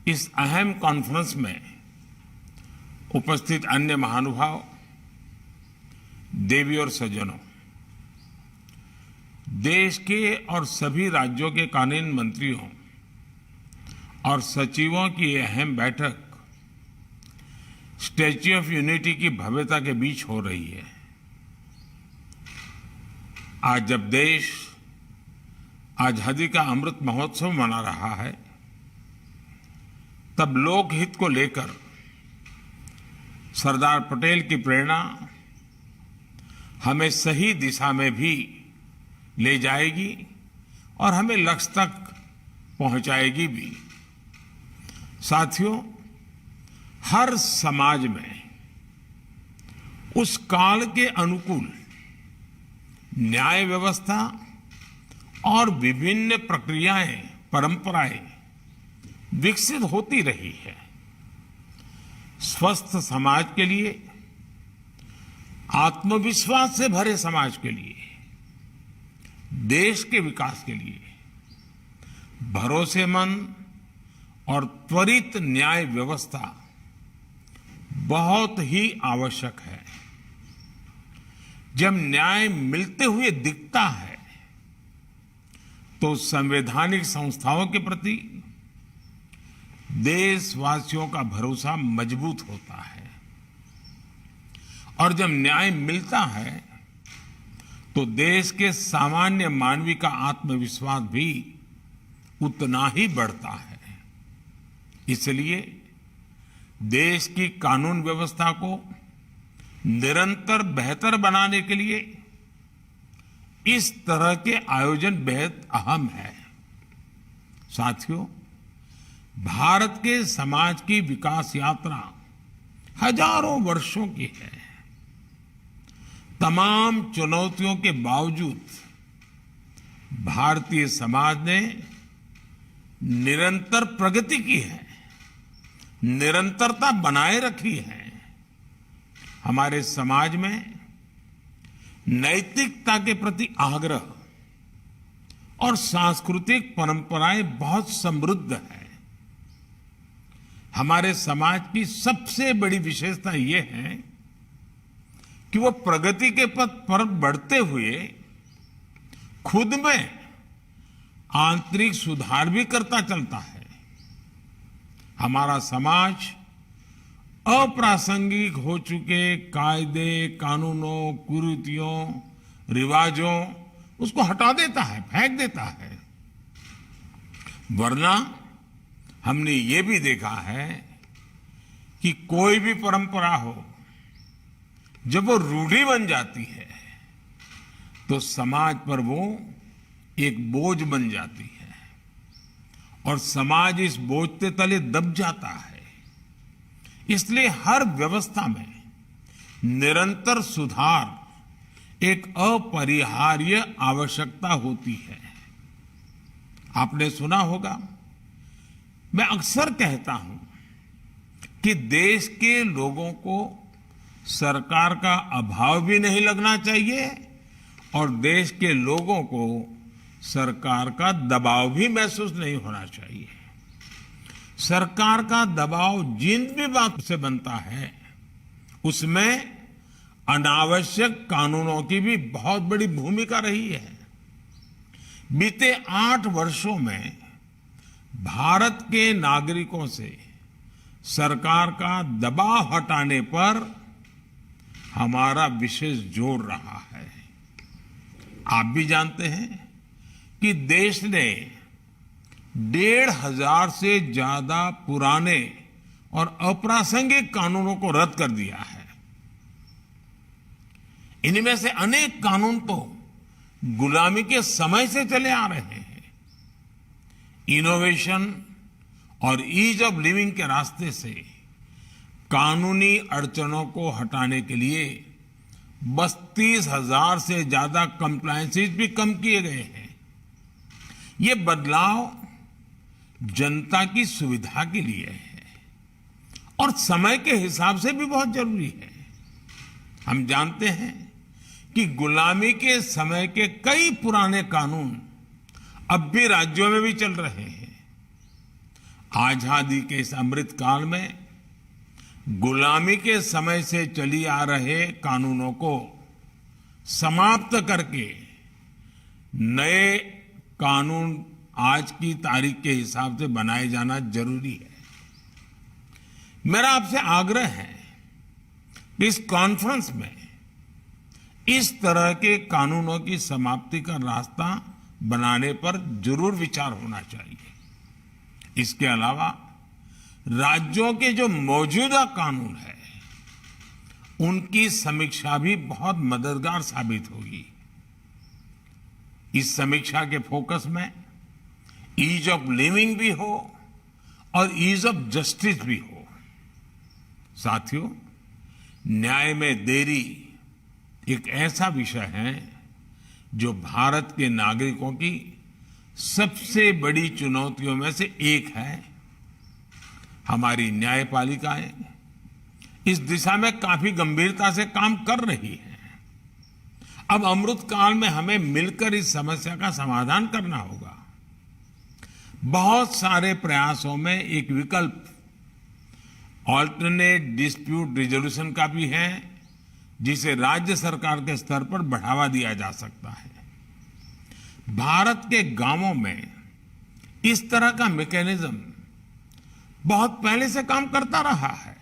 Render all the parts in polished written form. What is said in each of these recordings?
इस अहम कॉन्फ्रेंस में उपस्थित अन्य महानुभाव, देवी और सज्जनों, देश के और सभी राज्यों के कानून मंत्रियों और सचिवों की ये अहम बैठक स्टैच्यू ऑफ यूनिटी की भव्यता के बीच हो रही है। आज जब देश आजादी का अमृत महोत्सव मना रहा है, तब लोकहित को लेकर सरदार पटेल की प्रेरणा हमें सही दिशा में भी ले जाएगी और हमें लक्ष्य तक पहुंचाएगी भी। साथियों, हर समाज में उस काल के अनुकूल न्याय व्यवस्था और विभिन्न प्रक्रियाएं, परंपराएं विकसित होती रही है। स्वस्थ समाज के लिए, आत्मविश्वास से भरे समाज के लिए, देश के विकास के लिए भरोसेमंद और त्वरित न्याय व्यवस्था बहुत ही आवश्यक है। जब न्याय मिलते हुए दिखता है तो संवैधानिक संस्थाओं के प्रति देशवासियों का भरोसा मजबूत होता है और जब न्याय मिलता है तो देश के सामान्य मानवी का आत्मविश्वास भी उतना ही बढ़ता है। इसलिए देश की कानून व्यवस्था को निरंतर बेहतर बनाने के लिए इस तरह के आयोजन बेहद अहम है। साथियों, भारत के समाज की विकास यात्रा हजारों वर्षों की है। तमाम चुनौतियों के बावजूद भारतीय समाज ने निरंतर प्रगति की है, निरंतरता बनाए रखी है। हमारे समाज में नैतिकता के प्रति आग्रह और सांस्कृतिक परंपराएं बहुत समृद्ध है। हमारे समाज की सबसे बड़ी विशेषता यह है कि वो प्रगति के पथ पर बढ़ते हुए खुद में आंतरिक सुधार भी करता चलता है। हमारा समाज अप्रासंगिक हो चुके कायदे, कानूनों, कुरीतियों, रिवाजों उसको हटा देता है, फेंक देता है। वरना हमने ये भी देखा है कि कोई भी परंपरा हो, जब वो रूढ़ी बन जाती है तो समाज पर वो एक बोझ बन जाती है और समाज इस बोझ के तले दब जाता है। इसलिए हर व्यवस्था में निरंतर सुधार एक अपरिहार्य आवश्यकता होती है। आपने सुना होगा, मैं अक्सर कहता हूं कि देश के लोगों को सरकार का अभाव भी नहीं लगना चाहिए और देश के लोगों को सरकार का दबाव भी महसूस नहीं होना चाहिए। सरकार का दबाव जिन भी बात से बनता है उसमें अनावश्यक कानूनों की भी बहुत बड़ी भूमिका रही है। बीते 8 वर्षों में भारत के नागरिकों से सरकार का दबाव हटाने पर हमारा विशेष जोर रहा है। आप भी जानते हैं कि देश ने 1,500 से ज्यादा पुराने और अप्रासंगिक कानूनों को रद्द कर दिया है। इनमें से अनेक कानून तो गुलामी के समय से चले आ रहे हैं। इनोवेशन और ईज ऑफ लिविंग के रास्ते से कानूनी अड़चनों को हटाने के लिए 32,000 से ज्यादा कंप्लायंसेस भी कम किए गए हैं। ये बदलाव जनता की सुविधा के लिए है और समय के हिसाब से भी बहुत जरूरी है। हम जानते हैं कि गुलामी के समय के कई पुराने कानून अब भी राज्यों में भी चल रहे हैं। आजादी के इस अमृत काल में गुलामी के समय से चली आ रहे कानूनों को समाप्त करके नए कानून आज की तारीख के हिसाब से बनाए जाना जरूरी है। मेरा आपसे आग्रह है कि इस कॉन्फ्रेंस में इस तरह के कानूनों की समाप्ति का रास्ता बनाने पर जरूर विचार होना चाहिए। इसके अलावा राज्यों के जो मौजूदा कानून है उनकी समीक्षा भी बहुत मददगार साबित होगी। इस समीक्षा के फोकस में ईज ऑफ लिविंग भी हो और ईज ऑफ जस्टिस भी हो। साथियों, न्याय में देरी एक ऐसा विषय है जो भारत के नागरिकों की सबसे बड़ी चुनौतियों में से एक है। हमारी न्यायपालिकाएं इस दिशा में काफी गंभीरता से काम कर रही है। अब अमृत काल में हमें मिलकर इस समस्या का समाधान करना होगा। बहुत सारे प्रयासों में एक विकल्प ऑल्टरनेट डिस्प्यूट रिजोल्यूशन का भी है, जिसे राज्य सरकार के स्तर पर बढ़ावा दिया जा सकता है। भारत के गांवों में इस तरह का मैकेनिज्म बहुत पहले से काम करता रहा है।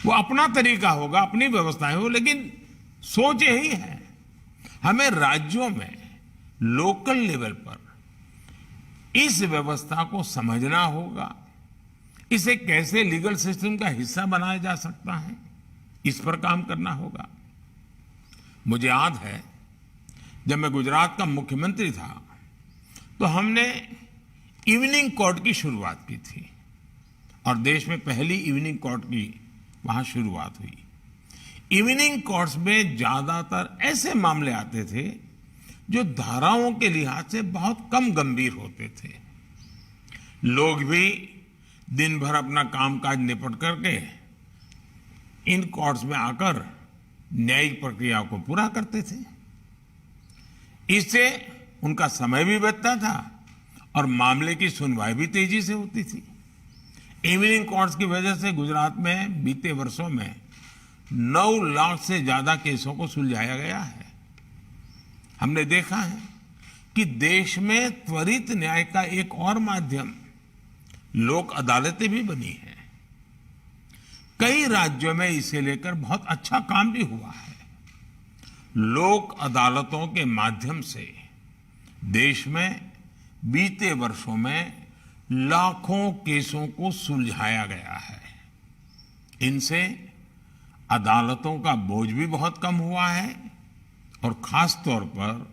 वो अपना तरीका होगा, अपनी व्यवस्थाएं हो, लेकिन सोच यही है हमें राज्यों में लोकल लेवल पर इस व्यवस्था को समझना होगा। इसे कैसे लीगल सिस्टम का हिस्सा बनाया जा सकता है, इस पर काम करना होगा। मुझे याद है जब मैं गुजरात का मुख्यमंत्री था तो हमने इवनिंग कोर्ट की शुरुआत की थी और देश में पहली इवनिंग कोर्ट की वहां शुरुआत हुई। इवनिंग कोर्ट्स में ज्यादातर ऐसे मामले आते थे जो धाराओं के लिहाज से बहुत कम गंभीर होते थे। लोग भी दिन भर अपना कामकाज निपट करके इन कोर्ट्स में आकर न्यायिक प्रक्रिया को पूरा करते थे। इससे उनका समय भी बचता था और मामले की सुनवाई भी तेजी से होती थी। इवनिंग कोर्ट्स की वजह से गुजरात में बीते वर्षों में 9 लाख से ज्यादा केसों को सुलझाया गया है। हमने देखा है कि देश में त्वरित न्याय का एक और माध्यम लोक अदालतें भी बनी हैं। कई राज्यों में इसे लेकर बहुत अच्छा काम भी हुआ है। लोक अदालतों के माध्यम से देश में बीते वर्षों में लाखों केसों को सुलझाया गया है। इनसे अदालतों का बोझ भी बहुत कम हुआ है और खास तौर पर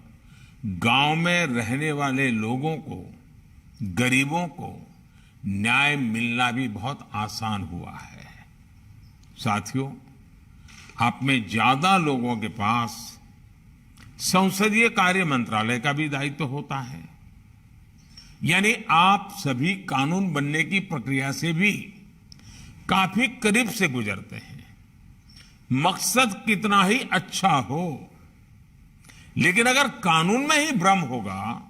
गांव में रहने वाले लोगों को, गरीबों को न्याय मिलना भी बहुत आसान हुआ है। साथियों, आप में ज्यादा लोगों के पास संसदीय कार्य मंत्रालय का भी दायित्व होता है, यानी आप सभी कानून बनने की प्रक्रिया से भी काफी करीब से गुजरते हैं। मकसद कितना ही अच्छा हो, लेकिन अगर कानून में ही भ्रम होगा,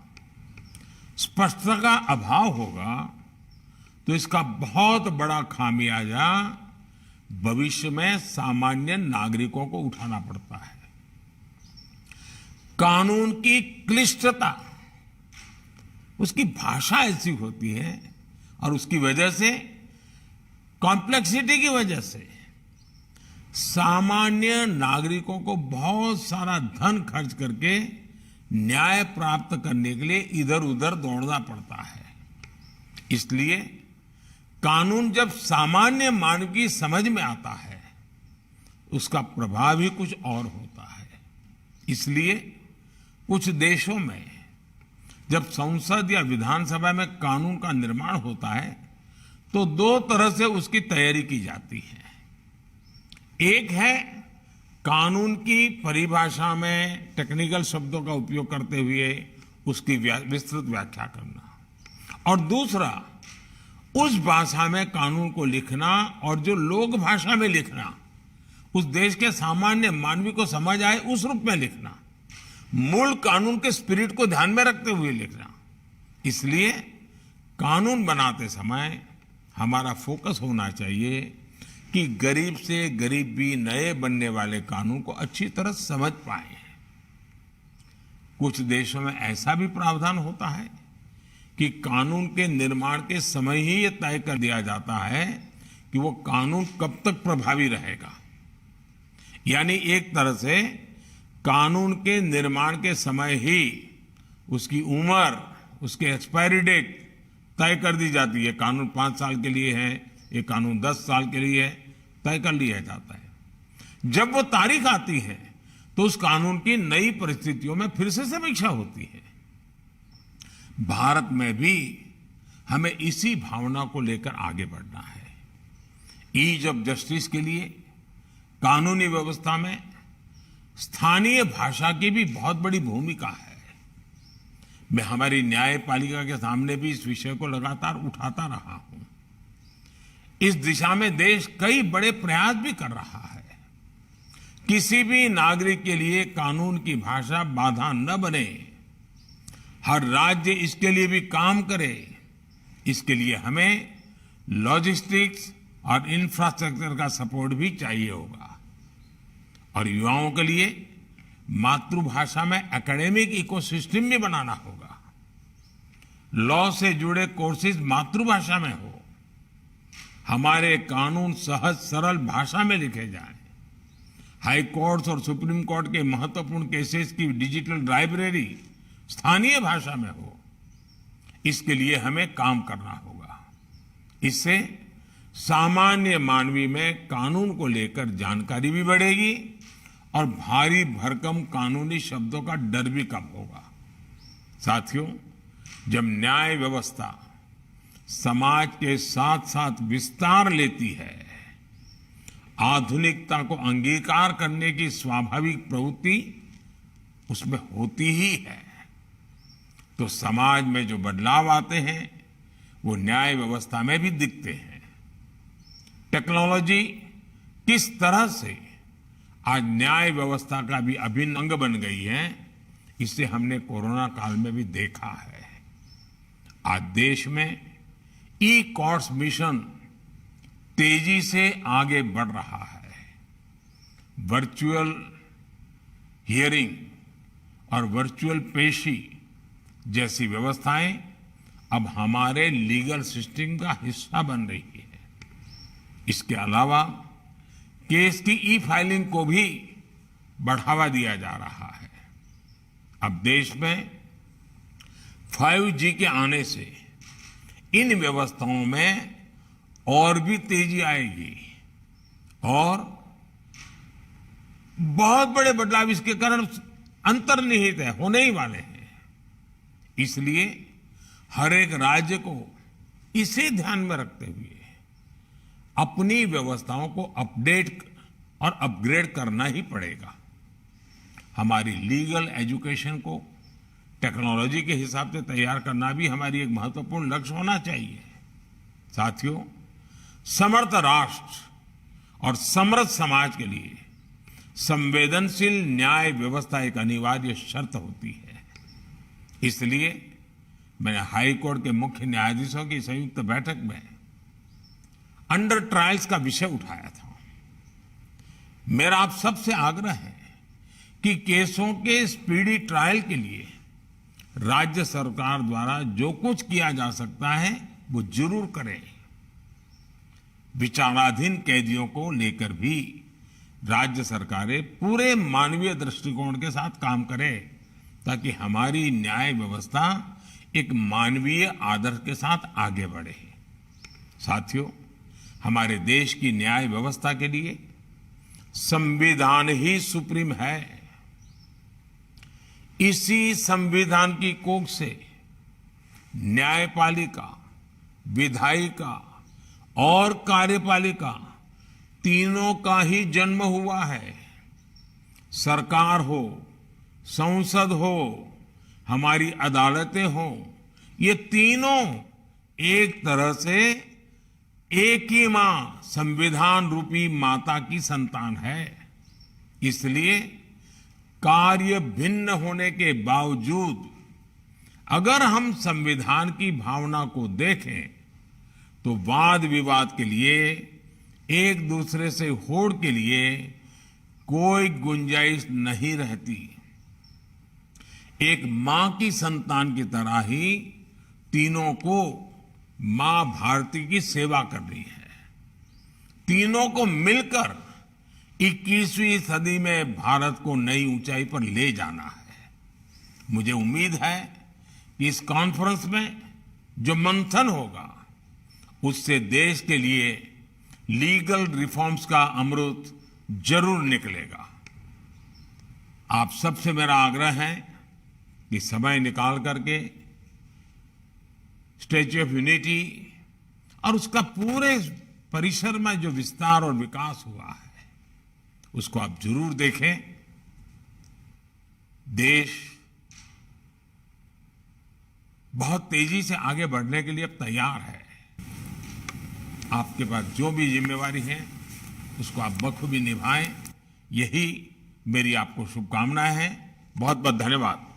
स्पष्टता का अभाव होगा, तो इसका बहुत बड़ा खामियाजा भविष्य में सामान्य नागरिकों को उठाना पड़ता है। कानून की क्लिष्टता, उसकी भाषा ऐसी होती है और उसकी वजह से, कॉम्प्लेक्सिटी की वजह से सामान्य नागरिकों को बहुत सारा धन खर्च करके न्याय प्राप्त करने के लिए इधर उधर दौड़ना पड़ता है। इसलिए कानून जब सामान्य मानव की समझ में आता है, उसका प्रभाव ही कुछ और होता है। इसलिए कुछ देशों में जब संसद या विधानसभा में कानून का निर्माण होता है तो 2 तरह से उसकी तैयारी की जाती है। एक है कानून की परिभाषा में टेक्निकल शब्दों का उपयोग करते हुए उसकी विस्तृत व्याख्या करना, और दूसरा उस भाषा में कानून को लिखना और जो लोक भाषा में लिखना, उस देश के सामान्य मानवी को समझ आए उस रूप में लिखना, मूल कानून के स्पिरिट को ध्यान में रखते हुए लिखना। इसलिए कानून बनाते समय हमारा फोकस होना चाहिए कि गरीब से गरीब भी नए बनने वाले कानून को अच्छी तरह समझ पाए। कुछ देशों में ऐसा भी प्रावधान होता है कि कानून के निर्माण के समय ही ये तय कर दिया जाता है कि वो कानून कब तक प्रभावी रहेगा। यानी एक तरह से कानून के निर्माण के समय ही उसकी उम्र, उसके एक्सपायरी डेट तय कर दी जाती है। कानून 5 साल के लिए है, ये कानून 10 साल के लिए है, तय कर लिया जाता है। जब वो तारीख आती है तो उस कानून की नई परिस्थितियों में फिर से समीक्षा होती है। भारत में भी हमें इसी भावना को लेकर आगे बढ़ना है। ईज ऑफ जस्टिस के लिए कानूनी व्यवस्था में स्थानीय भाषा की भी बहुत बड़ी भूमिका है। मैं हमारी न्यायपालिका के सामने भी इस विषय को लगातार उठाता रहा हूं। इस दिशा में देश कई बड़े प्रयास भी कर रहा है। किसी भी नागरिक के लिए कानून की भाषा बाधा न बने, हर राज्य इसके लिए भी काम करे। इसके लिए हमें लॉजिस्टिक्स और इंफ्रास्ट्रक्चर का सपोर्ट भी चाहिए होगा। और युवाओं के लिए मातृभाषा में एकेडमिक इकोसिस्टम भी बनाना होगा। लॉ से जुड़े कोर्सेज मातृभाषा में हो। हमारे कानून सहज सरल भाषा में लिखे जाएं। हाई कोर्ट्स और सुप्रीम कोर्ट के महत्वपूर्ण केसेस की डिजिटल लाइब्रेरी स्थानीय भाषा में हो। इसके लिए हमें काम करना होगा। इससे सामान्य मानवी में कानून को लेकर जानकारी भी बढ़ेगी और भारी भरकम कानूनी शब्दों का डर भी कम होगा। साथियों, जब न्याय व्यवस्था समाज के साथ साथ विस्तार लेती है, आधुनिकता को अंगीकार करने की स्वाभाविक प्रवृत्ति उसमें होती ही है, तो समाज में जो बदलाव आते हैं वो न्याय व्यवस्था में भी दिखते हैं। टेक्नोलॉजी किस तरह से आज न्याय व्यवस्था का भी अभिन्न अंग बन गई है, इसे हमने कोरोना काल में भी देखा है। आज देश में ई कोर्ट्स मिशन तेजी से आगे बढ़ रहा है। वर्चुअल हियरिंग और वर्चुअल पेशी जैसी व्यवस्थाएं अब हमारे लीगल सिस्टम का हिस्सा बन रही है। इसके अलावा केस की ई फाइलिंग को भी बढ़ावा दिया जा रहा है। अब देश में 5G के आने से इन व्यवस्थाओं में और भी तेजी आएगी और बहुत बड़े बदलाव इसके कारण अंतर्निहित है, होने ही वाले हैं। इसलिए हर एक राज्य को इसे ध्यान में रखते हुए अपनी व्यवस्थाओं को अपडेट और अपग्रेड करना ही पड़ेगा। हमारी लीगल एजुकेशन को टेक्नोलॉजी के हिसाब से तैयार करना भी हमारी एक महत्वपूर्ण लक्ष्य होना चाहिए। साथियों, समर्थ राष्ट्र और समृद्ध समाज के लिए संवेदनशील न्याय व्यवस्था एक अनिवार्य शर्त होती है। इसलिए मैंने हाई कोर्ट के मुख्य न्यायाधीशों की संयुक्त बैठक में अंडर ट्रायल्स का विषय उठाया था। मेरा आप सबसे आग्रह है कि केसों के स्पीडी ट्रायल के लिए राज्य सरकार द्वारा जो कुछ किया जा सकता है वो जरूर करें। विचाराधीन कैदियों को लेकर भी राज्य सरकारें पूरे मानवीय दृष्टिकोण के साथ काम करें ताकि हमारी न्याय व्यवस्था एक मानवीय आदर्श के साथ आगे बढ़े। साथियों, हमारे देश की न्याय व्यवस्था के लिए संविधान ही सुप्रीम है। इसी संविधान की कोख से न्यायपालिका, विधायिका और कार्यपालिका तीनों का ही जन्म हुआ है। सरकार हो, संसद हो, हमारी अदालतें हो, ये तीनों एक तरह से एक ही मां, संविधान रूपी माता की संतान है। इसलिए कार्य भिन्न होने के बावजूद अगर हम संविधान की भावना को देखें तो वाद विवाद के लिए, एक दूसरे से होड़ के लिए कोई गुंजाइश नहीं रहती। एक मां की संतान की तरह ही तीनों को मां भारती की सेवा करनी है। तीनों को मिलकर 21वीं सदी में भारत को नई ऊंचाई पर ले जाना है। मुझे उम्मीद है कि इस कॉन्फ्रेंस में जो मंथन होगा उससे देश के लिए लीगल रिफॉर्म्स का अमृत जरूर निकलेगा। आप सबसे मेरा आग्रह है कि समय निकाल करके स्टैच्यू ऑफ यूनिटी और उसका पूरे परिसर में जो विस्तार और विकास हुआ है उसको आप जरूर देखें। देश बहुत तेजी से आगे बढ़ने के लिए अब तैयार है। आपके पास जो भी जिम्मेवारी है उसको आप बखूबी निभाएं, यही मेरी आपको शुभकामनाएं हैं। बहुत बहुत धन्यवाद।